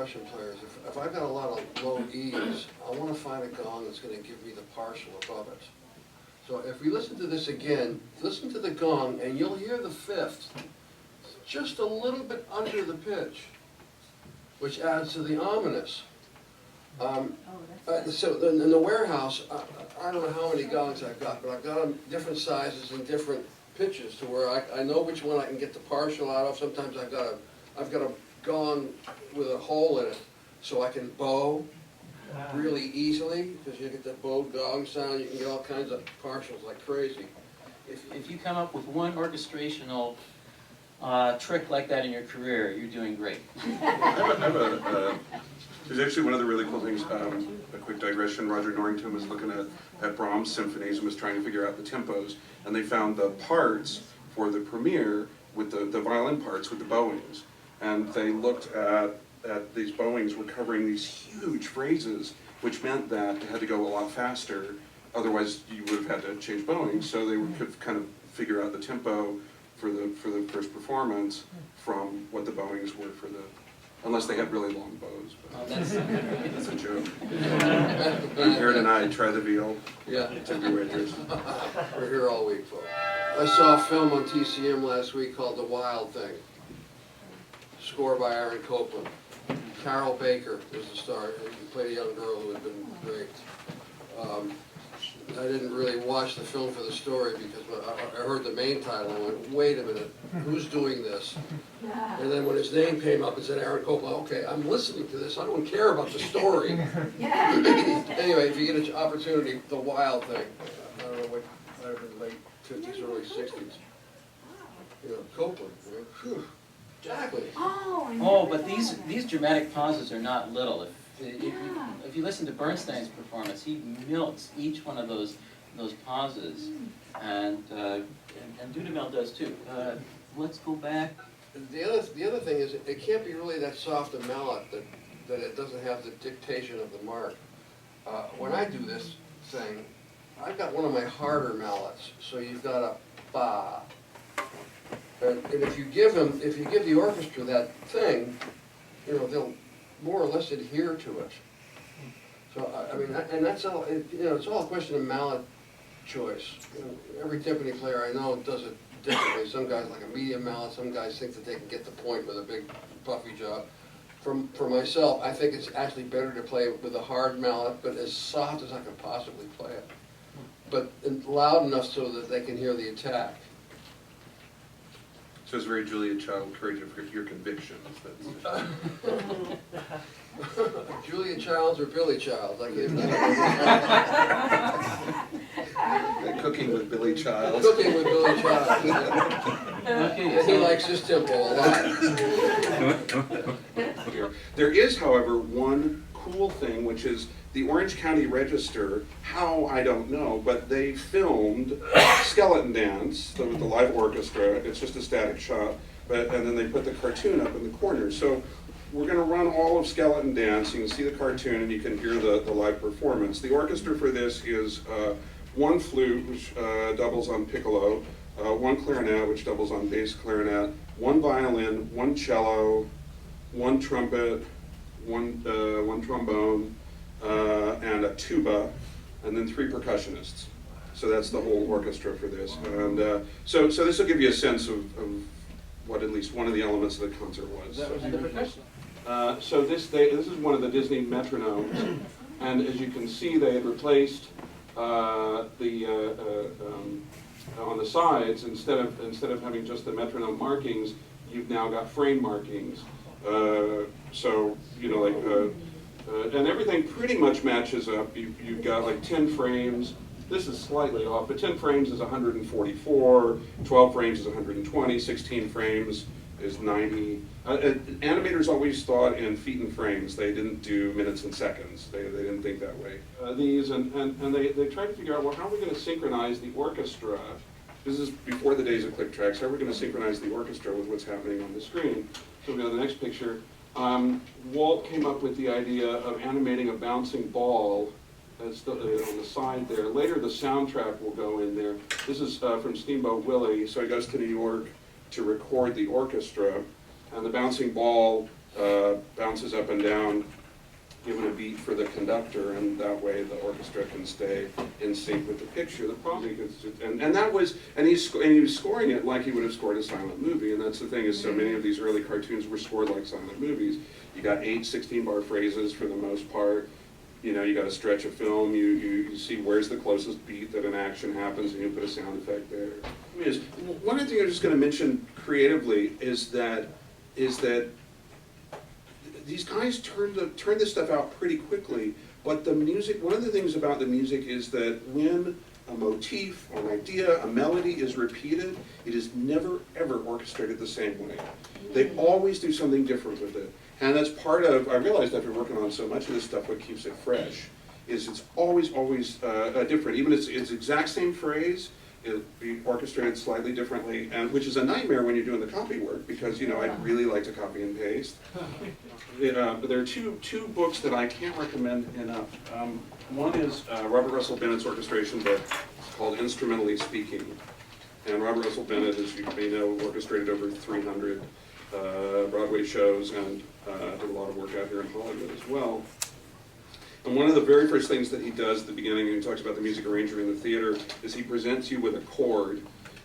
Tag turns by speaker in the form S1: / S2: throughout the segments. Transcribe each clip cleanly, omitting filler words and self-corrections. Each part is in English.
S1: percussion players, if I've got a lot of low E's, I want to find a gong that's going to give me the partial above it. So if we listen to this again, listen to the gong, and you'll hear the fifth just a little bit under the pitch, which adds to the ominous. So in the warehouse, I don't know how many gongs I've got, but I've got them different sizes and different pitches to where I know which one I can get the partial out of. Sometimes I've got a gong with a hole in it, so I can bow really easily, because you get that bowed gong sound. You can get all kinds of partials like crazy.
S2: If you come up with one orchestrational trick like that in your career, you're doing great.
S3: There's actually one of the really cool things, a quick digression, Roger Norrington was looking at Brahms symphonies and was trying to figure out the tempos, and they found the parts for the premiere with the violin parts with the bowings. And they looked at these bowings were covering these huge phrases, which meant that it had to go a lot faster, otherwise you would have had to change bowings, so they could kind of figure out the tempo for the first performance from what the bowings were for the, unless they had really long bows. But that's a joke. I'm here tonight, try the viol.
S1: Yeah.
S3: Tempi wagers.
S1: We're here all week, folks. I saw a film on TCM last week called The Wild Thing, score by Aaron Copland. Carol Baker was the star. He played a young girl who had been great. I didn't really watch the film for the story because I heard the main title and I went, wait a minute, who's doing this? And then when his name came up and said Aaron Copland, okay, I'm listening to this, I don't care about the story. Anyway, if you get an opportunity, The Wild Thing, I don't know what, might have been late 50s, early 60s. You know, Copland, whew, exactly.
S2: Oh, but these dramatic pauses are not little. If you listen to Bernstein's performance, he milks each one of those pauses, and Dudamel does too. Let's go back.
S1: The other thing is, it can't be really that soft a mallet that it doesn't have the dictation of the mark. When I do this thing, I've got one of my harder mallets, so you've got a ba. And if you give the orchestra that thing, you know, they'll more or less adhere to it. So I mean, and that's all. You know, it's all a question of mallet choice. You know, every timpani player I know does it differently. Some guys like a medium mallet. Some guys think that they can get the point with a big puffy job. For myself, I think it's actually better to play with a hard mallet, but as soft as I can possibly play it, but loud enough so that they can hear the attack.
S3: So it's very Julia Child, courage of your convictions.
S1: Julia Childs or Billy Childs? I can't.
S3: Cooking with Billy Child.
S1: Cooking with Billy Childs.
S2: Okay,
S1: He likes his tempo a lot.
S3: There is, however, one cool thing, which is the Orange County Register, how, I don't know, but they filmed Skeleton Dance with the live orchestra. It's just a static shot, and then they put the cartoon up in the corner. So we're going to run all of Skeleton Dance. You can see the cartoon and you can hear the live performance. The orchestra for this is one flute, which doubles on piccolo, one clarinet, which doubles on bass clarinet, one violin, one cello, one trumpet, one trombone, and a tuba, and then 3 percussionists. So that's the whole orchestra for this. And so this will give you a sense of what at least one of the elements of the concert was.
S2: That was the percussion.
S3: So this is one of the Disney metronomes, and as you can see, they had replaced on the sides, instead of having just the metronome markings, you've now got frame markings. So you know, like. And everything pretty much matches up. You've got like 10 frames. This is slightly off, but 10 frames is 144, 12 frames is 120, 16 frames is 90. Animators always thought in feet and frames. They didn't do minutes and seconds. They didn't think that way. They tried to figure out, well, how are we going to synchronize the orchestra? This is before the days of click tracks. How are we going to synchronize the orchestra with what's happening on the screen? So we go to the next picture. Walt came up with the idea of animating a bouncing ball that's on the side there. Later the soundtrack will go in there. This is from Steamboat Willie. So he goes to New York to record the orchestra, and the bouncing ball bounces up and down, given a beat for the conductor, and that way the orchestra can stay in sync with the picture. The problem is, and that was, and he was scoring it like he would have scored a silent movie, and that's the thing, is so many of these early cartoons were scored like silent movies. You got 8 16-bar phrases for the most part. You know, you got a stretch of film, you see where's the closest beat that an action happens, and you put a sound effect there. One of the things I'm just going to mention creatively is that these guys turn this stuff out pretty quickly, but the music, one of the things about the music is that when a motif, an idea, a melody is repeated, it is never ever orchestrated the same way. They always do something different with it. And that's part of, I realized after working on so much of this stuff, what keeps it fresh, is it's always different. Even it's exact same phrase, it'll be orchestrated slightly differently, and which is a nightmare when you're doing the copy work, because, you know, I'd really like to copy and paste. But there are two books that I can't recommend enough. One is Robert Russell Bennett's orchestration book. It's called Instrumentally Speaking. And Robert Russell Bennett, as you may know, orchestrated over 300 Broadway shows, and did a lot of work out here in Hollywood as well. And one of the very first things that he does at the beginning, and he talks about the music arranger in the theater, is he presents you with a chord.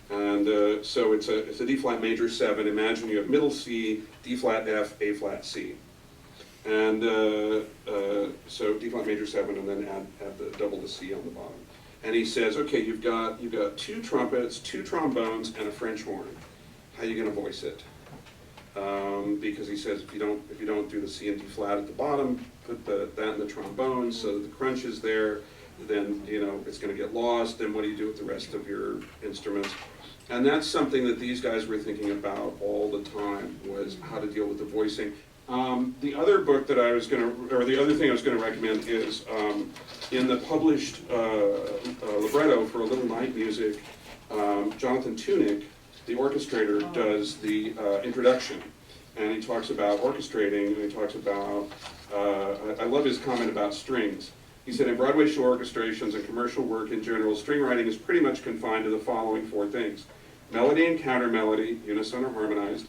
S3: And so it's a D flat major 7. Imagine you have middle C, D flat F, A flat C. And so D flat major 7, and then add double the C on the bottom. And he says, okay, you've got 2 trumpets, 2 trombones, and a French horn. How are you going to voice it? Because he says if you don't do the C and D flat at the bottom, put that in the trombone so that the crunch is there, then, you know, it's going to get lost. Then what do you do with the rest of your instruments? And that's something that these guys were thinking about all the time, was how to deal with the voicing. The other book that I was going to, or the other thing I was going to recommend is in the published libretto for A Little Night Music, Jonathan Tunick, the orchestrator, does the introduction, and he talks about orchestrating, and he talks about, I love his comment about strings. He said, in Broadway show orchestrations and commercial work in general, string writing is pretty much confined to the following 4 things: melody and counter melody, unison or harmonized,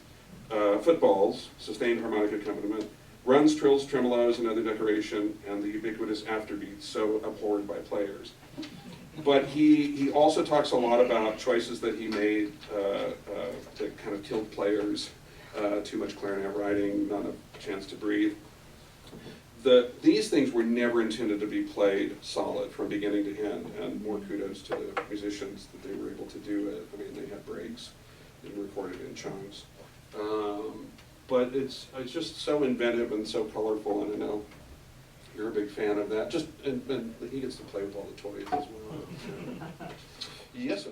S3: footballs, sustained harmonic accompaniment, runs, trills, tremolos, and other decoration, and the ubiquitous afterbeats, so abhorred by players. But he also talks a lot about choices that he made that kind of killed players, too much clarinet writing, not a chance to breathe. These things were never intended to be played solid from beginning to end, and more kudos to the musicians that they were able to do it. I mean, they had breaks and recorded in chunks. But it's just so inventive and so colorful, and I know you're a big fan of that. And he gets to play with all the toys as well. Yes, sir.